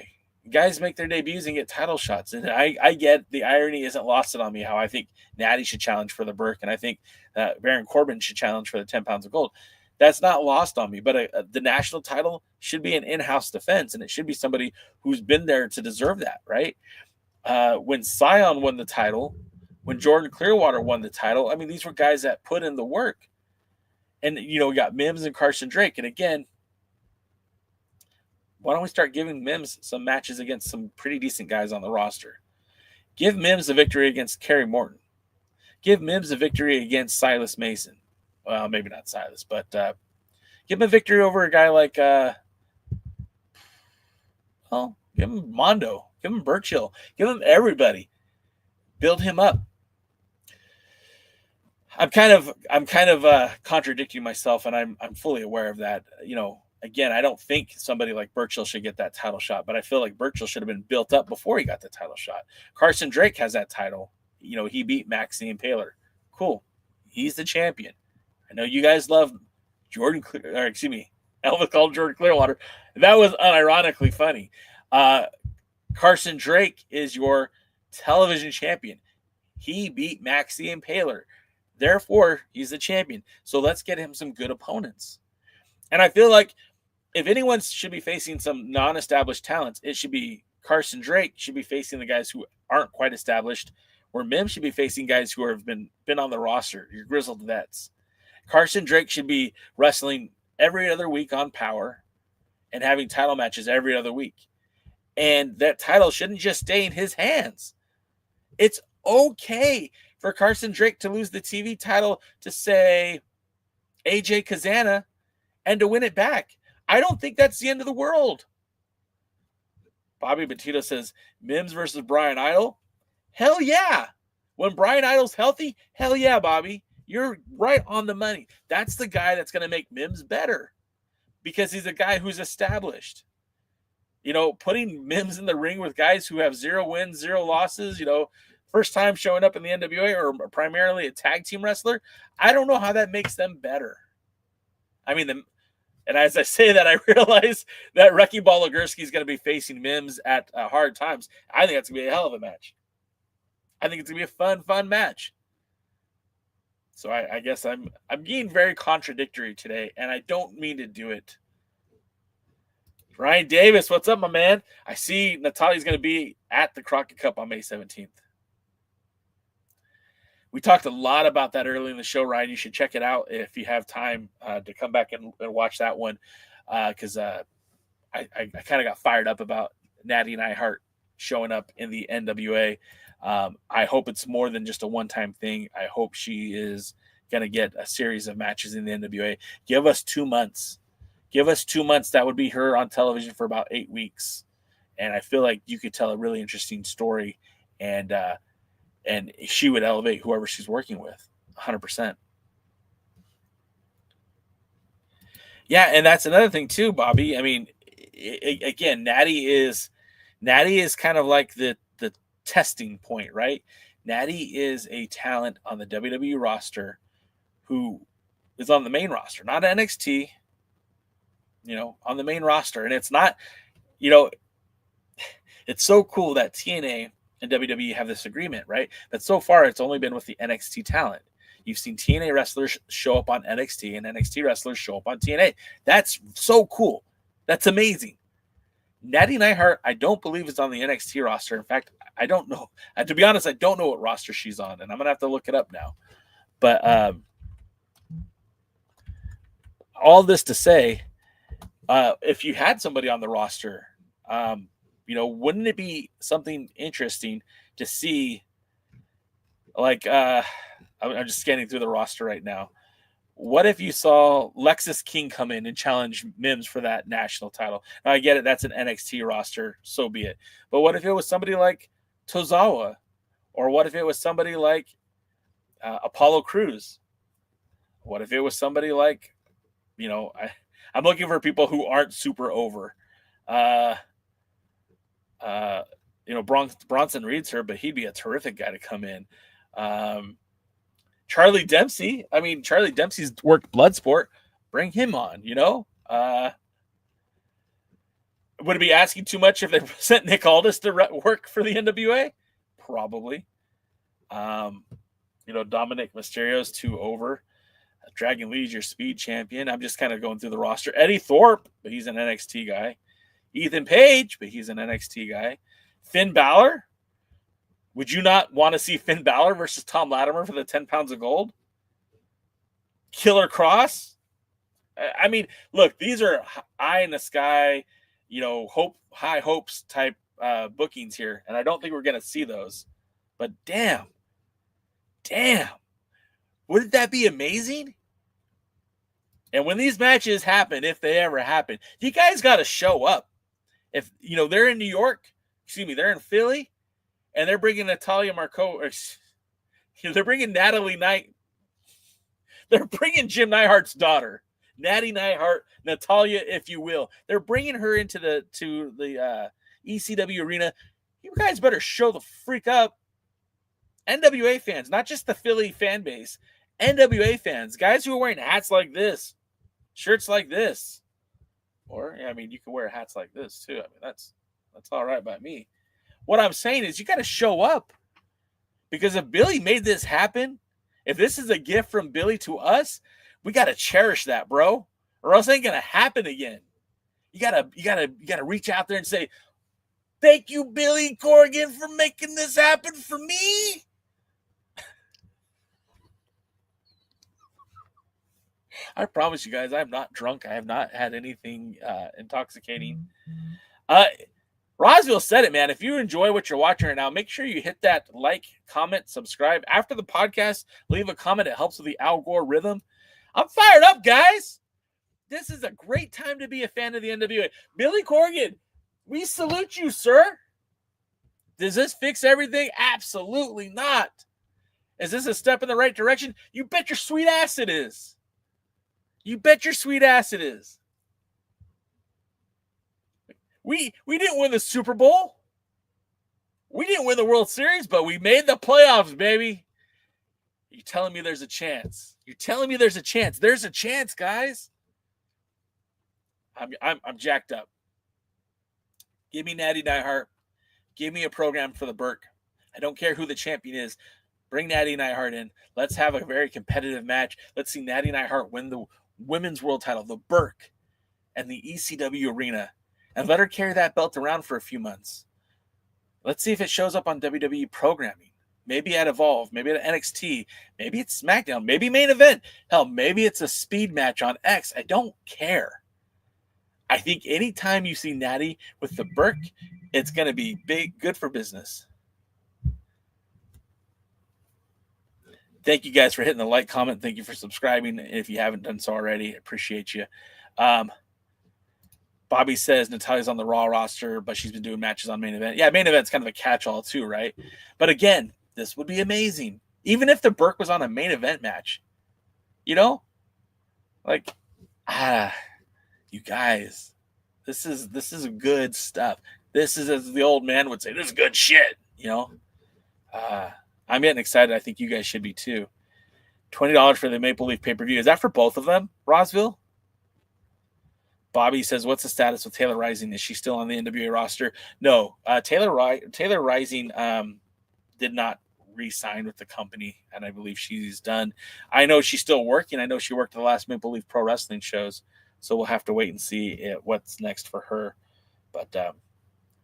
Guys make their debuts and get title shots. And I get the irony isn't lost on me how I think Natty should challenge for the Burke, and I think Baron Corbin should challenge for the 10 pounds of gold. That's not lost on me. But the national title should be an in-house defense, and it should be somebody who's been there to deserve that, right? When Scion won the title, when Jordan Clearwater won the title, I mean, these were guys that put in the work. And, you know, we got Mims and Carson Drake. And again, why don't we start giving Mims some matches against some pretty decent guys on the roster? Give Mims a victory against Kerry Morton. Give Mims a victory against Silas Mason. Well, maybe not Silas, but give him a victory over a guy like, give him Mondo. Give him Burchill. Give him everybody. Build him up. I'm kind of contradicting myself, and I'm fully aware of that. You know, again, I don't think somebody like Burchill should get that title shot, but I feel like Burchill should have been built up before he got the title shot. Carson Drake has that title. You know, he beat Max the Impaler. Cool. He's the champion. I know you guys love Elvis called Jordan Clearwater. That was unironically funny. Carson Drake is your television champion. He beat Max the Impaler. Therefore, he's the champion. So let's get him some good opponents. And I feel like if anyone should be facing some non-established talents, it should be Carson Drake should be facing the guys who aren't quite established, or Mims should be facing guys who have been on the roster, your grizzled vets. Carson Drake should be wrestling every other week on Power and having title matches every other week. And that title shouldn't just stay in his hands. It's okay for Carson Drake to lose the TV title to, say, AJ Kazana and to win it back. I don't think that's the end of the world. Bobby Batito says, Mims versus Brian Idol? Hell yeah. When Brian Idol's healthy, hell yeah, Bobby. You're right on the money. That's the guy that's going to make Mims better because he's a guy who's established. You know, putting Mims in the ring with guys who have 0 wins, 0 losses, you know, first time showing up in the NWA or primarily a tag team wrestler, I don't know how that makes them better. I mean, and as I say that, I realize that Wrecking Ball Legursky is going to be facing Mims at Hard Times. I think that's going to be a hell of a match. I think it's going to be a fun match. So I guess I'm being very contradictory today, and I don't mean to do it. Ryan Davis, what's up, my man? I see Natalia's going to be at the Crockett Cup on May 17th. We talked a lot about that early in the show, Ryan. You should check it out if you have time to come back and watch that one, because I kind of got fired up about Natty Neihart showing up in the NWA. I hope it's more than just a one-time thing. I hope she is going to get a series of matches in the NWA. Give us 2 months. Give us 2 months. That would be her on television for about 8 weeks. And I feel like you could tell a really interesting story, and she would elevate whoever she's working with 100%. Yeah, and that's another thing too, Bobby. I mean, again, Natty is kind of like the testing point, right? Natty is a talent on the WWE roster who is on the main roster, not NXT, you know, on the main roster. And it's not, you know, it's so cool that TNA and WWE have this agreement, right? But so far, it's only been with the NXT talent. You've seen TNA wrestlers show up on NXT and NXT wrestlers show up on TNA. That's so cool. That's amazing. Natty Neihart, I don't believe is on the NXT roster. In fact, I don't know. To be honest, I don't know what roster she's on, and I'm going to have to look it up now. But all this to say, if you had somebody on the roster, you know, wouldn't it be something interesting to see, like, I'm just scanning through the roster right now. What if you saw Lexis King come in and challenge Mims for that national title? Now, I get it. That's an NXT roster. So be it. But what if it was somebody like Tozawa? Or what if it was somebody like Apollo Crews? What if it was somebody like, you know, I'm looking for people who aren't super over. You know, Bronson Reed's her, but he'd be a terrific guy to come in. Charlie Dempsey. I mean, Charlie Dempsey's worked Bloodsport. Bring him on, you know? Would it be asking too much if they sent Nick Aldis to work for the NWA? Probably. You know, Dominic Mysterio's too over. Dragon Lee's your speed champion. I'm just kind of going through the roster. Eddie Thorpe, but he's an NXT guy. Ethan Page, but he's an NXT guy. Finn Balor. Would you not want to see Finn Balor versus Thom Latimer for the 10 pounds of gold? Killer Cross? I mean, look, these are eye in the sky, you know, high hopes type bookings here, and I don't think we're going to see those. But damn, wouldn't that be amazing? And when these matches happen, if they ever happen, you guys got to show up. If, you know, they're in New York, they're in Philly, and they're bringing Natalia Marco, or they're bringing Natalie Knight. They're bringing Jim Neihart's daughter. Natty Neidhart, Natalia, if you will. They're bringing her into the ECW arena. You guys better show the freak up. NWA fans, not just the Philly fan base, NWA fans, guys who are wearing hats like this, shirts like this, or I mean, you can wear hats like this too. I mean, that's all right by me. What I'm saying is, you got to show up, because if Billy made this happen, if this is a gift from Billy to us, we got to cherish that, bro, or else it ain't gonna happen again. You gotta reach out there and say, "Thank you, Billy Corgan, for making this happen for me." I promise you guys, I'm not drunk. I have not had anything intoxicating. Roswell said it, man. If you enjoy what you're watching right now, make sure you hit that like, comment, subscribe. After the podcast, leave a comment. It helps with the algorithm. I'm fired up, guys. This is a great time to be a fan of the NWA. Billy Corgan, we salute you, sir. Does this fix everything? Absolutely not. Is this a step in the right direction? You bet your sweet ass it is. You bet your sweet ass it is. We didn't win the Super Bowl. We didn't win the World Series, but we made the playoffs, baby. You're telling me there's a chance. You're telling me there's a chance. There's a chance, guys. I'm jacked up. Give me Natty Neidhart. Give me a program for the Burke. I don't care who the champion is. Bring Natty Neidhart in. Let's have a very competitive match. Let's see Natty Neidhart win the women's world title, the Burke, and the ECW arena, and let her carry that belt around for a few months. Let's see if it shows up on WWE programming. Maybe at Evolve, maybe at NXT, maybe it's SmackDown, maybe main event. Hell, maybe it's a speed match on X. I don't care. I think anytime you see Natty with the Burke, it's going to be good for business. Thank you guys for hitting the like, comment. Thank you for subscribing. If you haven't done so already, I appreciate you. Bobby says Natalia's on the Raw roster, but she's been doing matches on main event. Yeah, main event's kind of a catch-all too, right? But again, this would be amazing. Even if the Burke was on a main event match, you know? Like, you guys, this is good stuff. This is, as the old man would say, this is good shit, you know? I'm getting excited. I think you guys should be too. $20 for the Maple Leaf pay-per-view. Is that for both of them, Rosville? Bobby says, what's the status with Taylor Rising? Is she still on the NWA roster? No. Taylor Rising did not re-sign with the company, and I believe she's done. I know she's still working. I know she worked at the last Maple Leaf Pro Wrestling shows, so we'll have to wait and see what's next for her. But,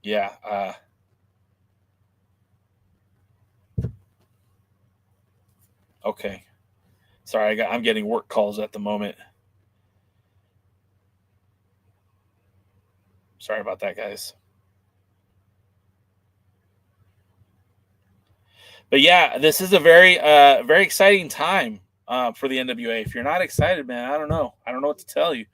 yeah. Okay. Sorry, I'm getting work calls at the moment. Sorry about that, guys. But yeah, this is a very exciting time for the NWA. If you're not excited, man, I don't know. I don't know what to tell you.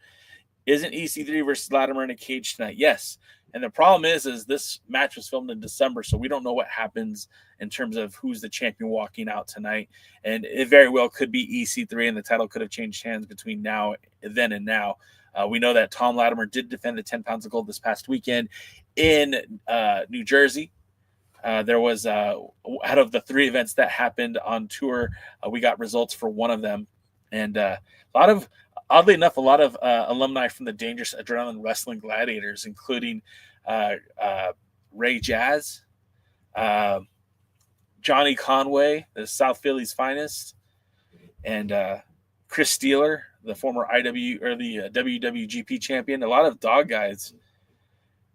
Isn't EC3 versus Latimer in a cage tonight? Yes. And the problem is this match was filmed in December, so we don't know what happens in terms of who's the champion walking out tonight. And it very well could be EC3, and the title could have changed hands between then and now. We know that Thom Latimer did defend the 10 pounds of gold this past weekend in New Jersey. There was, out of the 3 events that happened on tour, we got results for one of them. And oddly enough, a lot of alumni from the Dangerous Adrenaline Wrestling Gladiators, including Ray Jazz, Johnny Conway, the South Philly's finest, and Chris Steeler, the former WWGP champion. A lot of dog guys.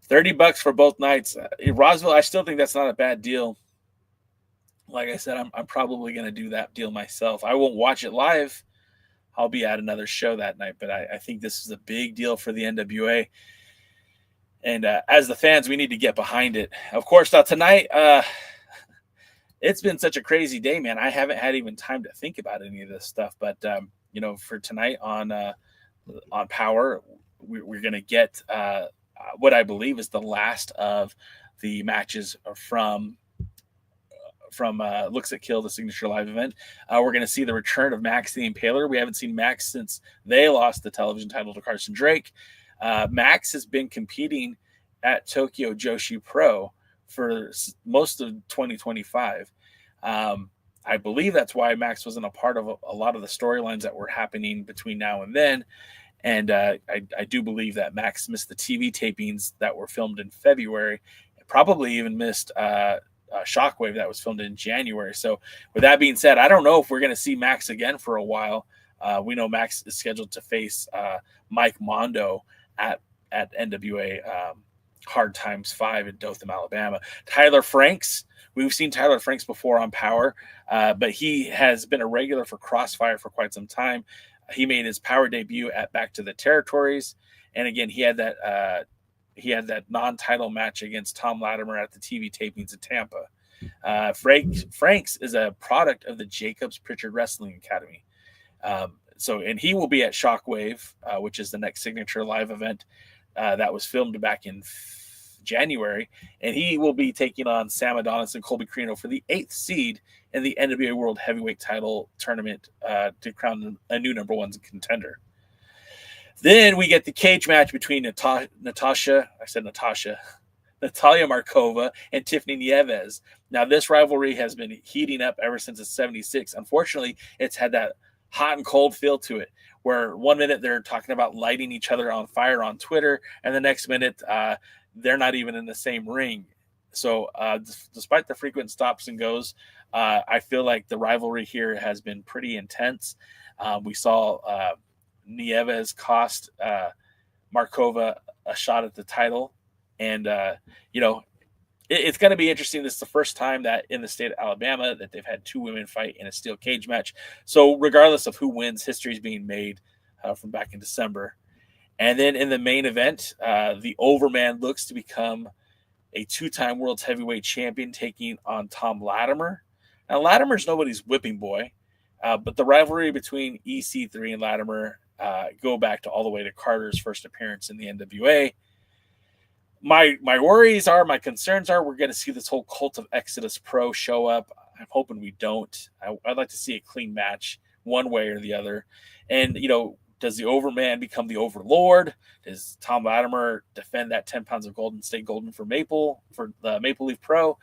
$30 for both nights. Roswell, I still think that's not a bad deal. Like I said, I'm probably going to do that deal myself. I won't watch it live. I'll be at another show that night, but I think this is a big deal for the NWA. And as the fans, we need to get behind it. Of course, now tonight, it's been such a crazy day, man. I haven't had even time to think about any of this stuff. But, for tonight on Power, we're going to get what I believe is the last of the matches from Looks at Kill, the signature live event. We're going to see the return of Max the Impaler. We haven't seen Max since they lost the television title to Carson Drake. Max has been competing at Tokyo Joshi Pro for most of 2025. I believe that's why Max wasn't a part of a lot of the storylines that were happening between now and then. And I do believe that Max missed the TV tapings that were filmed in February, and probably even missed Shockwave that was filmed in January. So with that being said, I don't know if we're going to see Max again for a while. We know Max is scheduled to face Mike Mondo at NWA Hard Times 5 in Dothan, Alabama. Tyler Franks, we've seen Tyler Franks before on Power, but he has been a regular for Kross Fire for quite some time. He made his Power debut at Back to the Territories, and again he had that non-title match against Thom Latimer at the TV tapings in Tampa. Franks is a product of the Jacobs-Prichard Wrestling Academy. And he will be at Shockwave, which is the next signature live event that was filmed back in January, and he will be taking on Sam Adonis and Colby Corino for the 8th seed in the NWA World Heavyweight Title Tournament to crown a new number 1 contender. Then we get the cage match between Natalia Markova and Tiffany Nieves. Now, this rivalry has been heating up ever since the 76. Unfortunately, it's had that hot and cold feel to it, where one minute they're talking about lighting each other on fire on Twitter, and the next minute they're not even in the same ring. So despite the frequent stops and goes, I feel like the rivalry here has been pretty intense. We saw Nieves cost Markova a shot at the title, and it's going to be interesting. This is the first time that in the state of Alabama that they've had 2 women fight in a steel cage match. So regardless of who wins, history is being made from back in December. And then in the main event, the Overman looks to become a 2-time world heavyweight champion, taking on Thom Latimer. Now, Latimer's nobody's whipping boy, but the rivalry between EC3 and Latimer go back to all the way to Carter's first appearance in the NWA. My worries are, my concerns are, we're going to see this whole Cult of Exodus Pro show up. I'm hoping we don't. I'd like to see a clean match one way or the other. And, does the Overman become the Overlord? Does Thom Latimer defend that 10 pounds of gold and stay golden for the Maple Leaf Pro?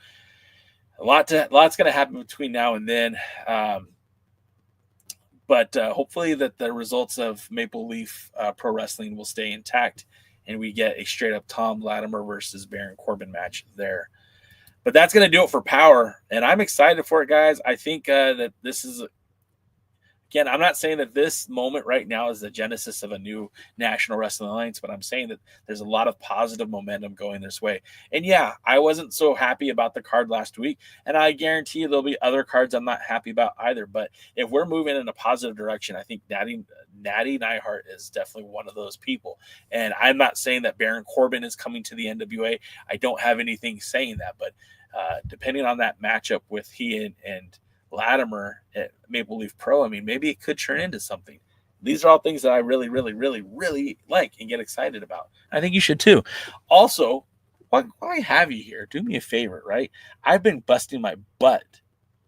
Lots going to happen between now and then. But hopefully that the results of Maple Leaf Pro Wrestling will stay intact, and we get a straight-up Thom Latimer versus Baron Corbin match there. But that's going to do it for Power, and I'm excited for it, guys. I think that this is, again, I'm not saying that this moment right now is the genesis of a new National Wrestling Alliance, but I'm saying that there's a lot of positive momentum going this way. And yeah, I wasn't so happy about the card last week, and I guarantee you there'll be other cards I'm not happy about either. But if we're moving in a positive direction, I think Natty Neihart is definitely one of those people. And I'm not saying that Baron Corbin is coming to the NWA. I don't have anything saying that, but depending on that matchup with he and Latimer at Maple Leaf Pro, I mean, maybe it could turn into something. These are all things that I really, really, really, really like and get excited about. I think you should too. Also, while I have you here, do me a favor, right? I've been busting my butt.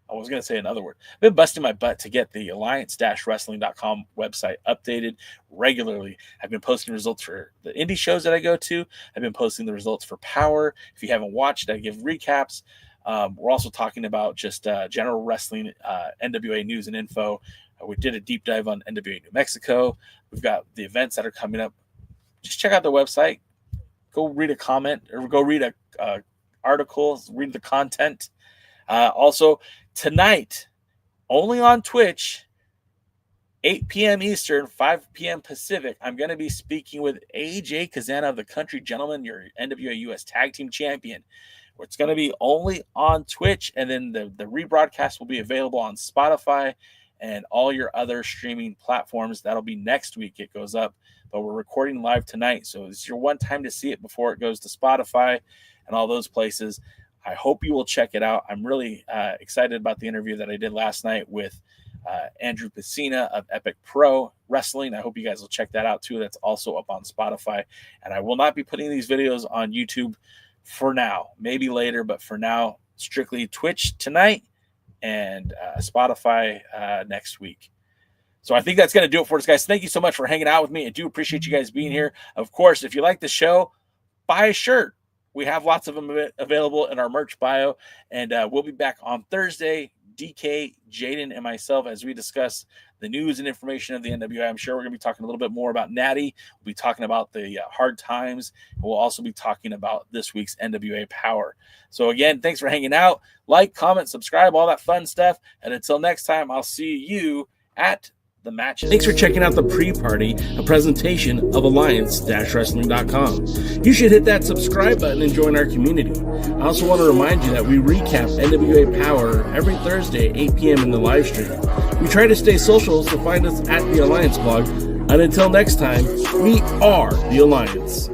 I was going to say another word. I've been busting my butt to get the alliance-wrestling.com website updated regularly. I've been posting results for the indie shows that I go to. I've been posting the results for Power. If you haven't watched, I give recaps. We're also talking about just general wrestling, NWA news and info. We did a deep dive on NWA New Mexico. We've got the events that are coming up. Just check out the website. Go read a comment or go read a article. Read the content. Also, tonight, only on Twitch, 8 p.m. Eastern, 5 p.m. Pacific, I'm going to be speaking with AJ Kazana of the Country Gentlemen, your NWA US Tag Team Champion. It's going to be only on Twitch, and then the rebroadcast will be available on Spotify and all your other streaming platforms. That'll be next week. It goes up, but we're recording live tonight, so it's your one time to see it before it goes to Spotify and all those places. I hope you will check it out. I'm really excited about the interview that I did last night with Andrew Pacina of Epic Pro Wrestling. I hope you guys will check that out too. That's also up on Spotify, and I will not be putting these videos on YouTube for now, maybe later, but for now, strictly Twitch tonight and Spotify next week. So I think that's going to do it for us, guys. Thank you so much for hanging out with me. I do appreciate you guys being here. Of course, if you like the show, buy a shirt. We have lots of them available in our merch bio. And we'll be back on Thursday, DK, Jaden, and myself, as we discuss the news and information of the NWA. I'm sure we're going to be talking a little bit more about Natty. We'll be talking about the hard times. And we'll also be talking about this week's NWA Power. So again, thanks for hanging out. Like, comment, subscribe, all that fun stuff. And until next time, I'll see you at the matches. Thanks for checking out the Pre-Party, a presentation of Alliance-Wrestling.com. You should hit that subscribe button and join our community. I also want to remind you that we recap NWA Power every Thursday at 8 p.m. in the live stream. We try to stay social, so find us at the Alliance blog. And until next time, we are the Alliance.